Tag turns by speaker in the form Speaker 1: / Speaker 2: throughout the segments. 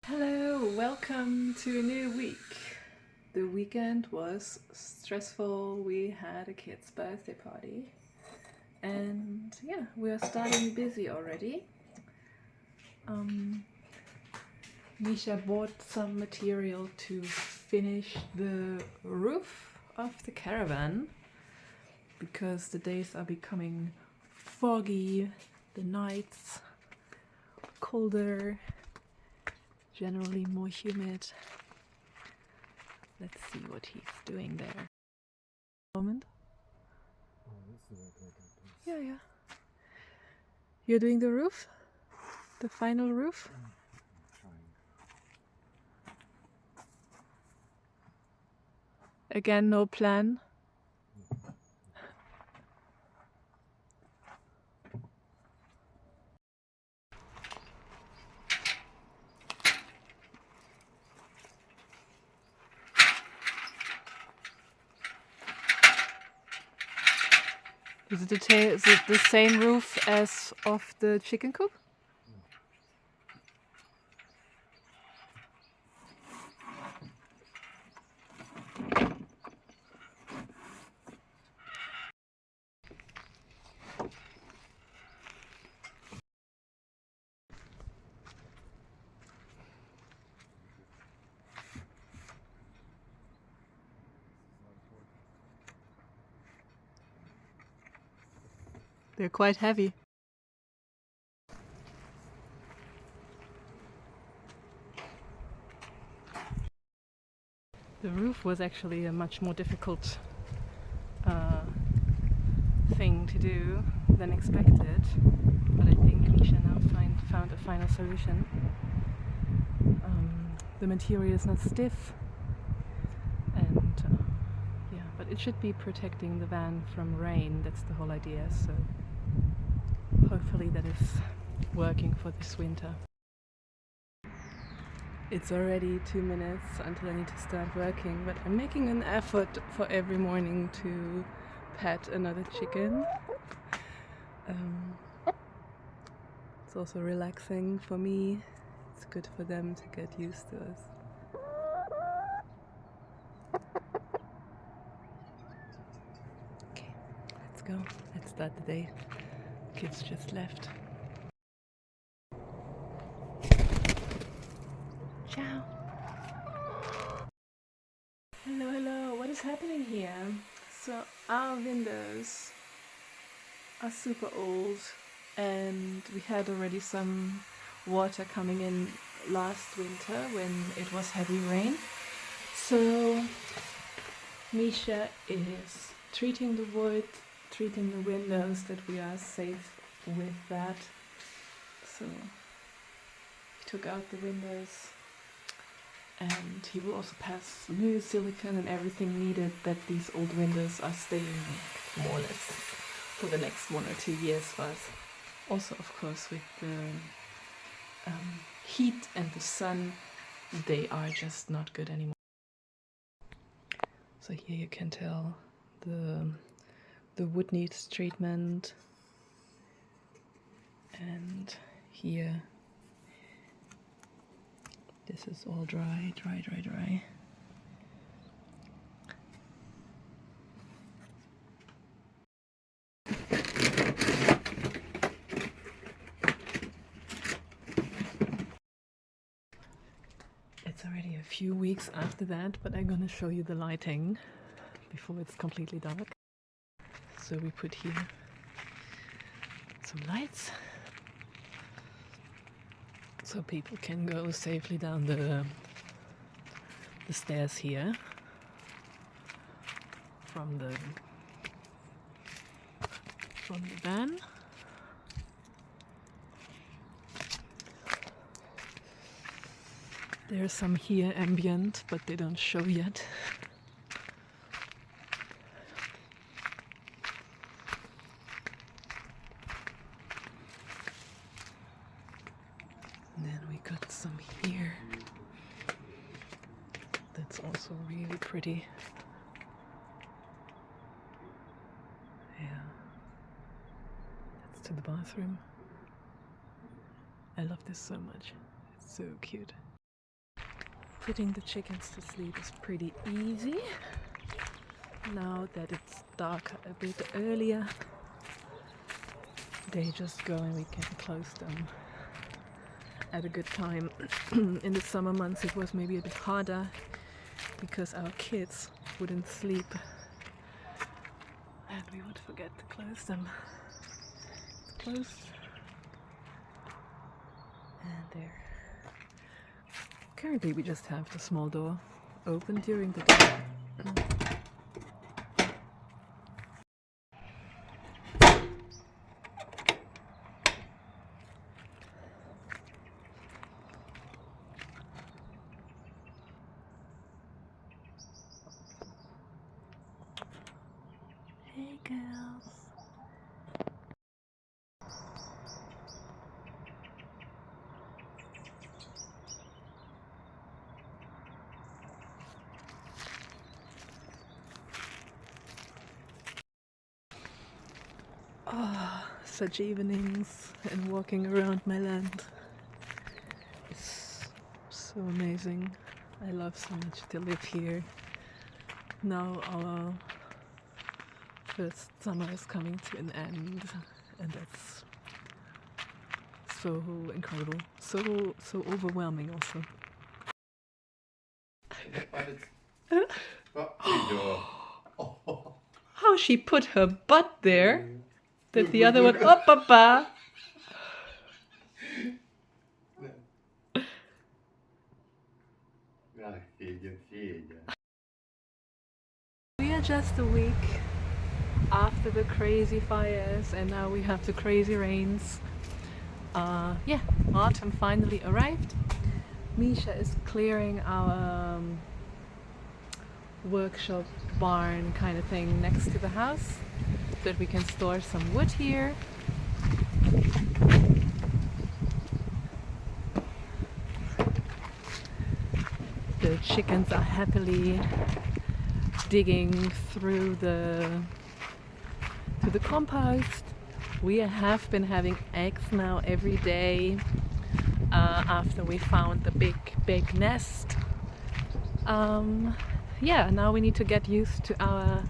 Speaker 1: Hello, welcome to a new week. The weekend was stressful. We had a kid's birthday party and yeah, we are starting busy already. Misha bought some material to finish the roof of the caravan because the days are becoming foggy, the nights colder, generally more humid. Let's see what he's doing there. Moment.
Speaker 2: Oh, that's the right like that, please.
Speaker 1: Yeah. You're doing the roof? The final roof?
Speaker 2: I'm trying.
Speaker 1: Again, no plan. Is it the same roof as of the chicken coop? They're quite heavy. The roof was actually a much more difficult thing to do than expected, but I think Misha now found a final solution. The material is not stiff, and yeah, but it should be protecting the van from rain. That's the whole idea, so hopefully that is working for this winter. It's already 2 minutes until I need to start working, but I'm making an effort for every morning to pet another chicken. It's also relaxing for me. It's good for them to get used to us. Okay, let's go. Let's start the day. Kids just left. Ciao. Hello. What is happening here? So our windows are super old and we had already some water coming in last winter when it was heavy rain. So Misha is treating the wood, treating the windows, that we are safe with that. So he took out the windows and he will also pass new silicone and everything needed that these old windows are staying more or less for the next 1 or 2 years for us. Also, of course, with the heat and the sun, they are just not good anymore. So here you can tell the wood needs treatment, and here this is all dry. It's already a few weeks after that, but I'm gonna show you the lighting before it's completely dark. So we put here some lights so people can go safely down the stairs here from the van. There's some here ambient, but they don't show yet. And then we got some here. That's also really pretty. Yeah. That's to the bathroom. I love this so much. It's so cute. Putting the chickens to sleep is pretty easy. Now that it's darker a bit earlier, they just go and we can close them at a good time. In the summer months it was maybe a bit harder because our kids wouldn't sleep and we would forget to close them. It's closed. And there. Currently we just have the small door open during the day. Hey girls. Oh, such evenings and walking around my land. It's so amazing. I love so much to live here. Now our first summer is coming to an end and that's so incredible. So overwhelming also. How she put her butt there that the other one, oh papa! We are just a week after the crazy fires and now we have the crazy rains. Yeah, autumn finally arrived. Misha is clearing our workshop barn kind of thing next to the house so that we can store some wood here. The chickens are happily digging through the compost. We have been having eggs now every day after we found the big nest. Yeah, now we need to get used to our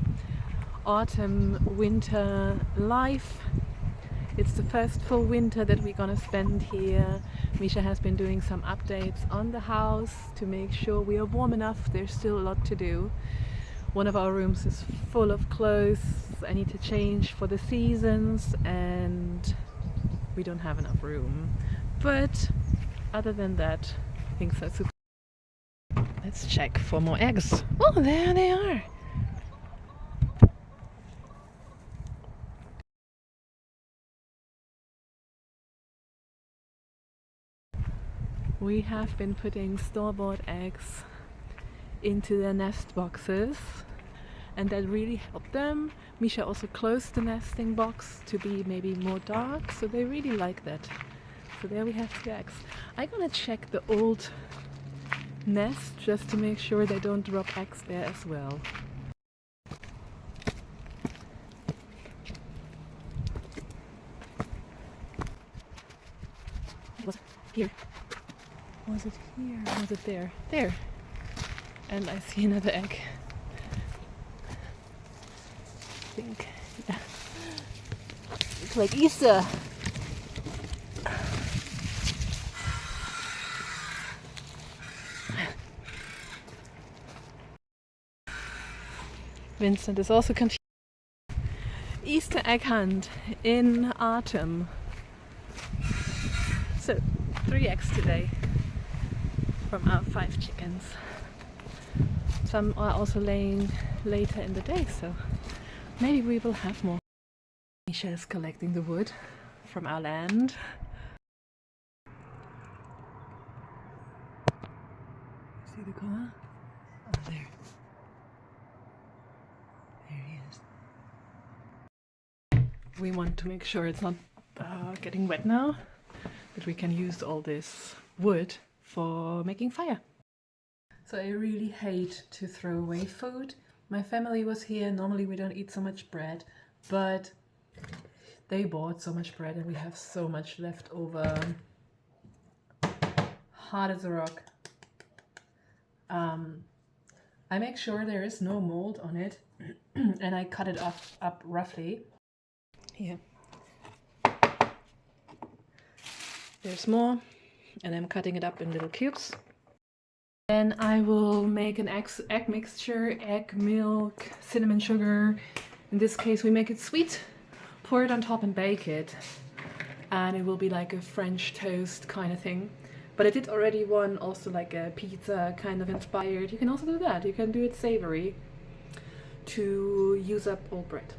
Speaker 1: autumn-winter life. It's the first full winter that we're gonna spend here. Misha has been doing some updates on the house to make sure we are warm enough. There's still a lot to do. One of our rooms is full of clothes I need to change for the seasons and we don't have enough room. But other than that, things are super. Let's check for more eggs. Oh, there they are. We have been putting store-bought eggs into their nest boxes and that really helped them. Misha also closed the nesting box to be maybe more dark, so they really like that. So there we have 2 eggs. I'm gonna check the old nest just to make sure they don't drop eggs there as well. Was it here? Was it here? Was it there? There! And I see another egg. I think, yeah. It's like Easter! Vincent is also continuing. Easter egg hunt in autumn. So, 3 eggs today from our 5 chickens. Some are also laying later in the day, so maybe we will have more. Misha is collecting the wood from our land. See the color? Oh, there. There he is. We want to make sure it's not getting wet now, that we can use all this wood for making fire. So I really hate to throw away food. My family was here. Normally we don't eat so much bread, but they bought so much bread and we have so much left over. Hard as a rock. I make sure there is no mold on it and I cut it up roughly. Here. There's more, and I'm cutting it up in little cubes. Then I will make an egg mixture, egg, milk, cinnamon sugar. In this case we make it sweet, pour it on top and bake it. And it will be like a French toast kind of thing. But I did already one also like a pizza kind of inspired. You can also do that. You can do it savory to use up old bread.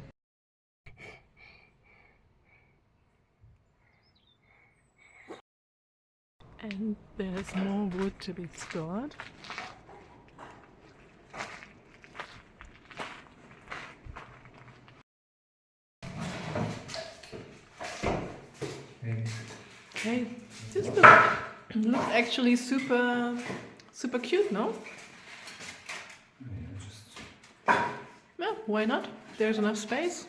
Speaker 1: And there's more wood to be stored. Okay, this looks actually super cute, no? Yeah, why not? There's enough space.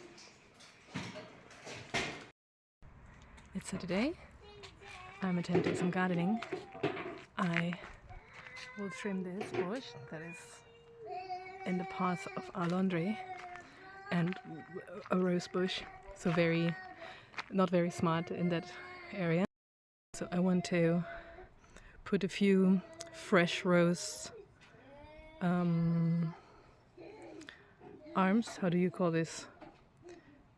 Speaker 1: It's Saturday. I'm attempting some gardening. I will trim this bush that is in the path of our laundry and a rose bush, so not very smart in that area. So I want to put a few fresh rose arms, how do you call this,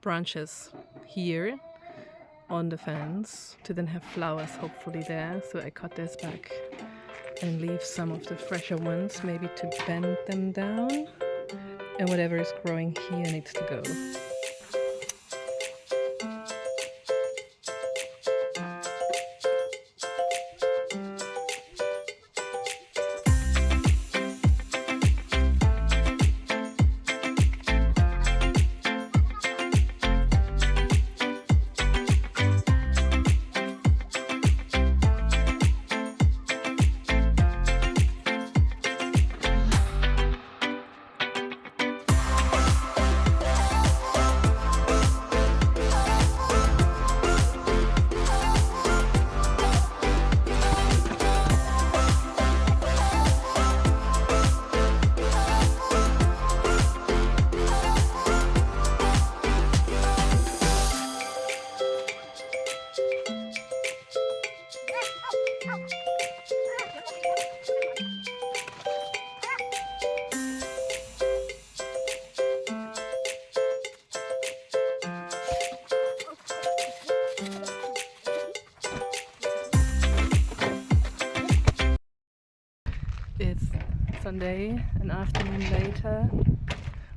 Speaker 1: branches here on the fence to then have flowers hopefully there. So I cut this back and leave some of the fresher ones maybe to bend them down, and whatever is growing here needs to go. It's Sunday, an afternoon later.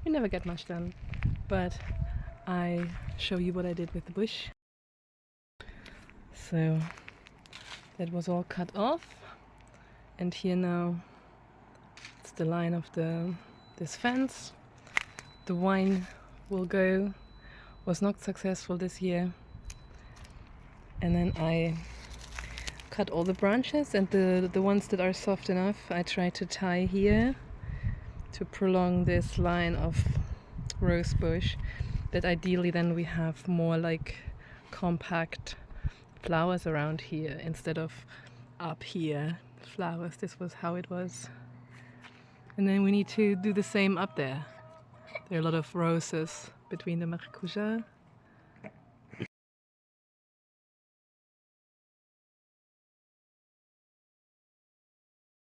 Speaker 1: We never get much done, but I show you what I did with the bush. So that was all cut off, and here now it's the line of this fence. The wine will go, was not successful this year, and then I cut all the branches, and the ones that are soft enough I try to tie here to prolong this line of rose bush, that ideally then we have more like compact flowers around here instead of up here flowers. This was how it was. And then we need to do the same up there. There are a lot of roses between the maracuja